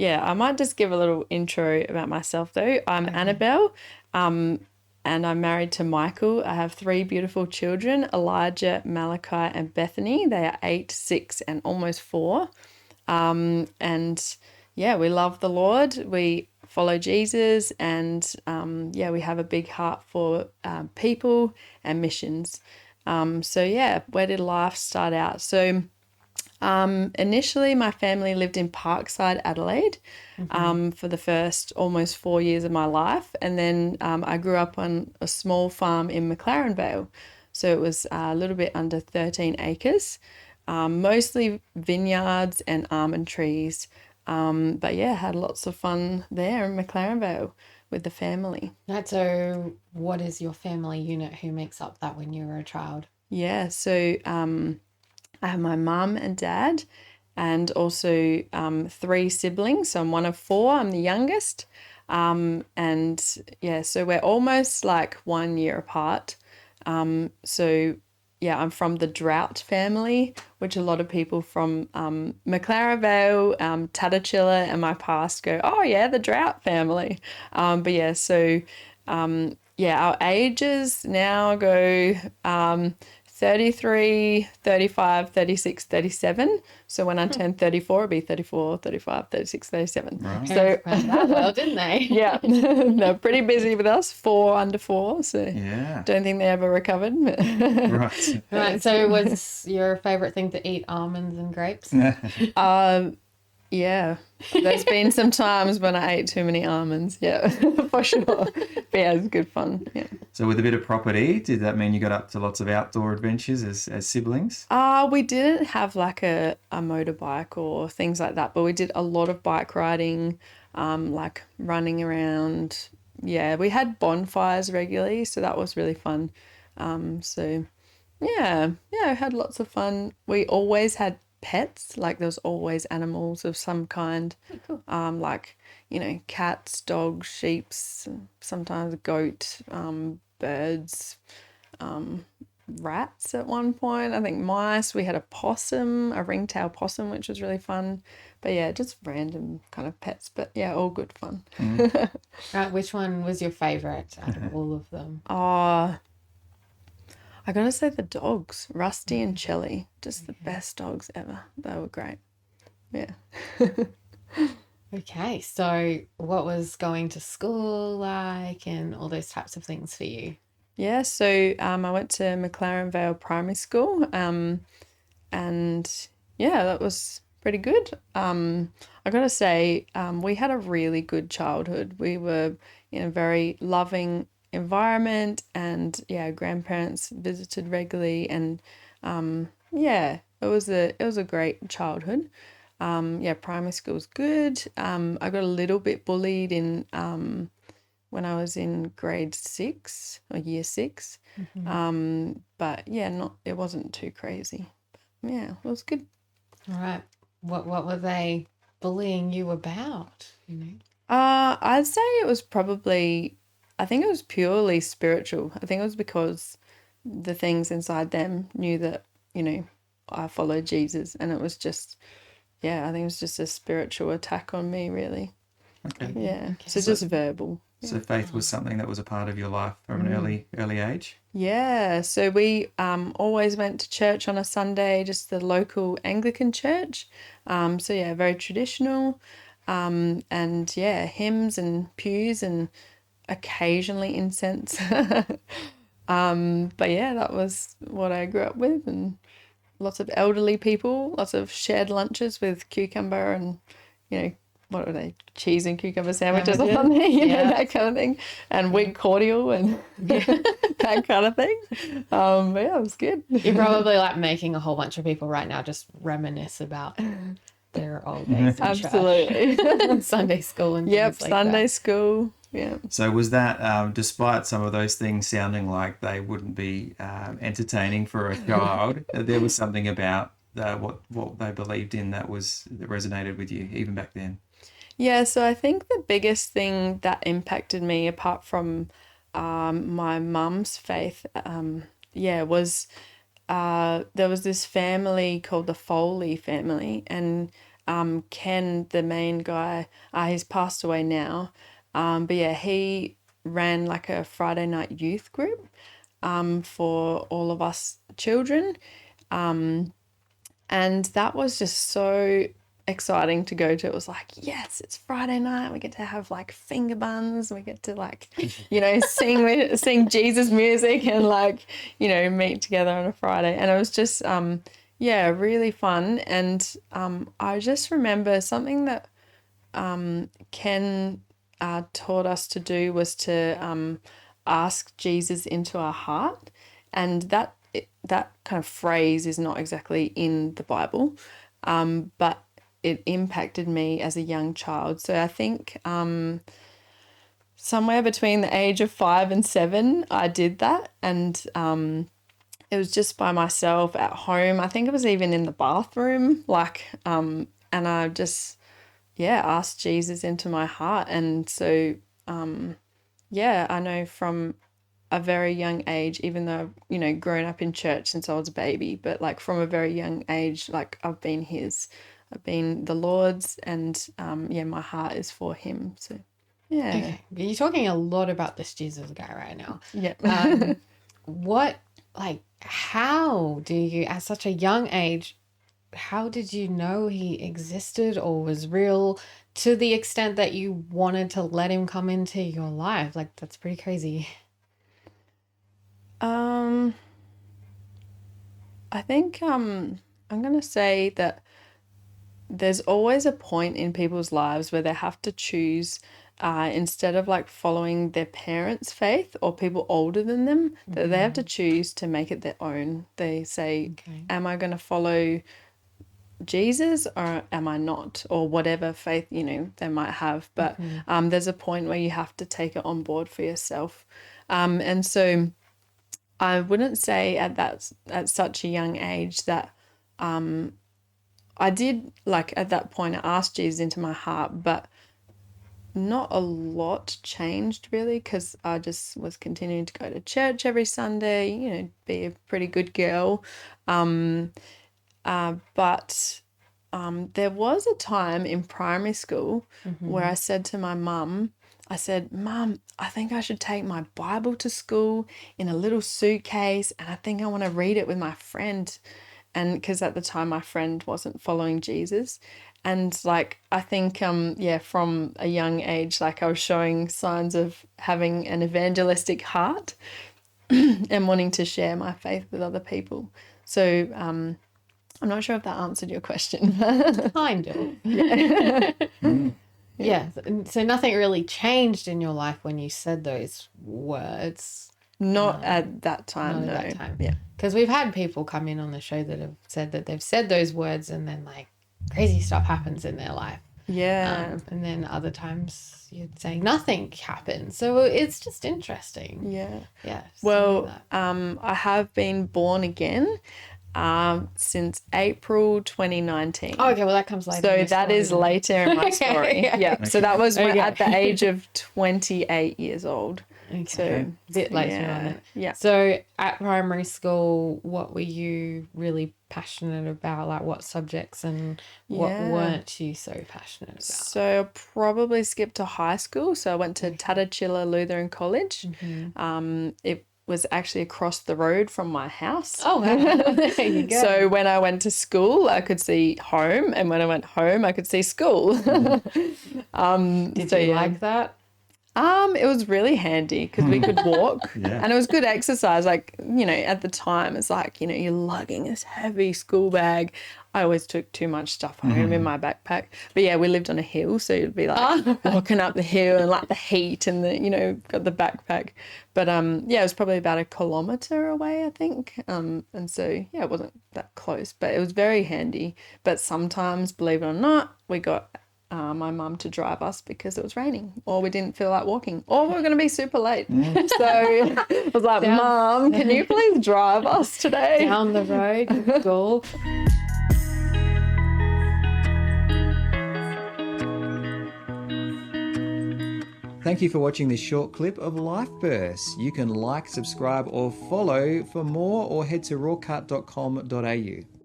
I might just give a little intro about myself though. I'm Annabelle, and I'm married to Michael. I have 3 beautiful children, Elijah, Malachi, and Bethany. They are 8, 6, and almost 4. And we love the Lord. We follow Jesus, and we have a big heart for people and missions. Where did life start out? So initially, my family lived in Parkside, Adelaide, for the first almost 4 years of my life. And then I grew up on a small farm in McLaren Vale. So it was a little bit under 13 acres, mostly vineyards and almond trees. Had lots of fun there in McLaren Vale with the family. Right, so what is your family unit? Who makes up that when you were a child? Yeah, so I have my mum and dad, and also 3 siblings. So I'm one of 4. I'm the youngest. So we're almost like 1 year apart. I'm from the Drought family, which a lot of people from McLaren Vale, Tatachilla, and my past go, oh yeah, the Drought family. Our ages now go 33, 35, 36, 37. So when I turn 34, it'll be 34, 35, 36, 37. Right. So that well, didn't they? Yeah. They're pretty busy with us, 4 under 4. So don't think they ever recovered. Right. Right. So was your favourite thing to eat almonds and grapes? Yeah, there's been some times when I ate too many almonds, for sure. But it was good fun, So with a bit of property, did that mean you got up to lots of outdoor adventures as siblings? We didn't have like a motorbike or things like that, but we did a lot of bike riding, like running around. Yeah, we had bonfires regularly, so that was really fun. I had lots of fun. We always had pets, like there was always animals of some kind. Oh, cool. Cats, dogs, sheep, sometimes a goat, birds, rats at one point, I think mice. We had a possum, a ringtail possum, which was really fun. But just random kind of pets, but all good fun. Right, which one was your favourite out of all of them? I gotta say the dogs, Rusty and Chelly, just the best dogs ever. They were great. Yeah. Okay, so what was going to school like and all those types of things for you? Yeah, so I went to McLaren Vale Primary School, that was pretty good. I gotta say, we had a really good childhood. We were in a very loving environment, and grandparents visited regularly, and it was a great childhood. Primary school was good. I got a little bit bullied in when I was in grade 6 or year 6. It wasn't too crazy. But, it was good. All right. What were they bullying you about, I'd say it was I think it was purely spiritual. I think it was because the things inside them knew that, I followed Jesus, and it was just, I think it was just a spiritual attack on me, really. Okay. Yeah. Okay. So just verbal. So faith was something that was a part of your life from an early age? Yeah. So we always went to church on a Sunday, just the local Anglican church. Very traditional. Hymns and pews and occasionally incense. That was what I grew up with, and lots of elderly people, lots of shared lunches with cucumber and, what were they, cheese and cucumber sandwiches or something, that kind of thing, and wheat cordial and that kind of thing. It was good. You're probably like making a whole bunch of people right now just reminisce about their old days in Absolutely. Sunday school and things like Sunday that. school. Yeah. So was that, despite some of those things sounding like they wouldn't be entertaining for a child, there was something about what they believed in that resonated with you even back then? Yeah, so I think the biggest thing that impacted me, apart from my mum's faith, was there was this family called the Foley family, and Ken, the main guy, he's passed away now. But yeah, he ran like a Friday night youth group for all of us children. And that was just so exciting to go to. It was like, yes, it's Friday night. We get to have like finger buns. We get to like, sing Jesus music and like, meet together on a Friday. And it was just, really fun. And I just remember something that Ken taught us to do was to ask Jesus into our heart. And that kind of phrase is not exactly in the Bible, but it impacted me as a young child. So I think somewhere between the age of 5 and 7, I did that. And it was just by myself at home. I think it was even in the bathroom, and I just, asked Jesus into my heart. And so, I know from a very young age, even though I've, grown up in church since I was a baby, but like from a very young age, like I've been the Lord's, and my heart is for him. So, yeah. Okay. You're talking a lot about this Jesus guy right now. Yeah. How do you, at such a young age, how did you know he existed or was real to the extent that you wanted to let him come into your life? Like, that's pretty crazy. I think I'm going to say that there's always a point in people's lives where they have to choose, instead of like following their parents' faith or people older than them, that they have to choose to make it their own. They say, am I going to follow Jesus or am I not? Or whatever faith, they might have. But there's a point where you have to take it on board for yourself. And so I wouldn't say at such a young age that I did, like at that point, I asked Jesus into my heart, but not a lot changed really, because I just was continuing to go to church every Sunday, be a pretty good girl. But there was a time in primary school where I said to my mum, I said, Mum, I think I should take my Bible to school in a little suitcase, and I think I want to read it with my friend. And because at the time my friend wasn't following Jesus. And like, I think, from a young age, like I was showing signs of having an evangelistic heart and wanting to share my faith with other people. So I'm not sure if that answered your question. Kind of. Yeah. Yeah. So nothing really changed in your life when you said those words. Not at that time, Not no. at that time. Yeah. Because we've had people come in on the show that have said that they've said those words and then like crazy stuff happens in their life. Yeah. And then other times you're saying nothing happens. So it's just interesting. Yeah. Yeah. Well, I have been born again since April 2019. Oh, okay. Well, that comes later. So that is later in my story. Yeah. Okay. So that was Okay. at the age of 28 years old. Okay. So A bit later yeah. on it. Yeah. So at primary school, what were you really passionate about? Like what subjects and what weren't you so passionate about? So I probably skipped to high school. So I went to Tatachilla Lutheran College. It was actually across the road from my house. Oh, wow. There you go. So when I went to school, I could see home, and when I went home, I could see school. Did you like that? It was really handy because we could walk and it was good exercise. Like, at the time it's like, you're lugging this heavy school bag. I always took too much stuff home in my backpack. But yeah, we lived on a hill, so you'd be like walking up the hill and like the heat and got the backpack. But it was probably about 1 kilometre away, I think. And so it wasn't that close, but it was very handy. But sometimes, believe it or not, we got my mum to drive us because it was raining, or we didn't feel like walking, or we were going to be super late. So I was like, Mum, can you please drive us today? Down the road, go. Thank you for watching this short clip of Life Bursts. You can like, subscribe or follow for more, or head to rawcut.com.au.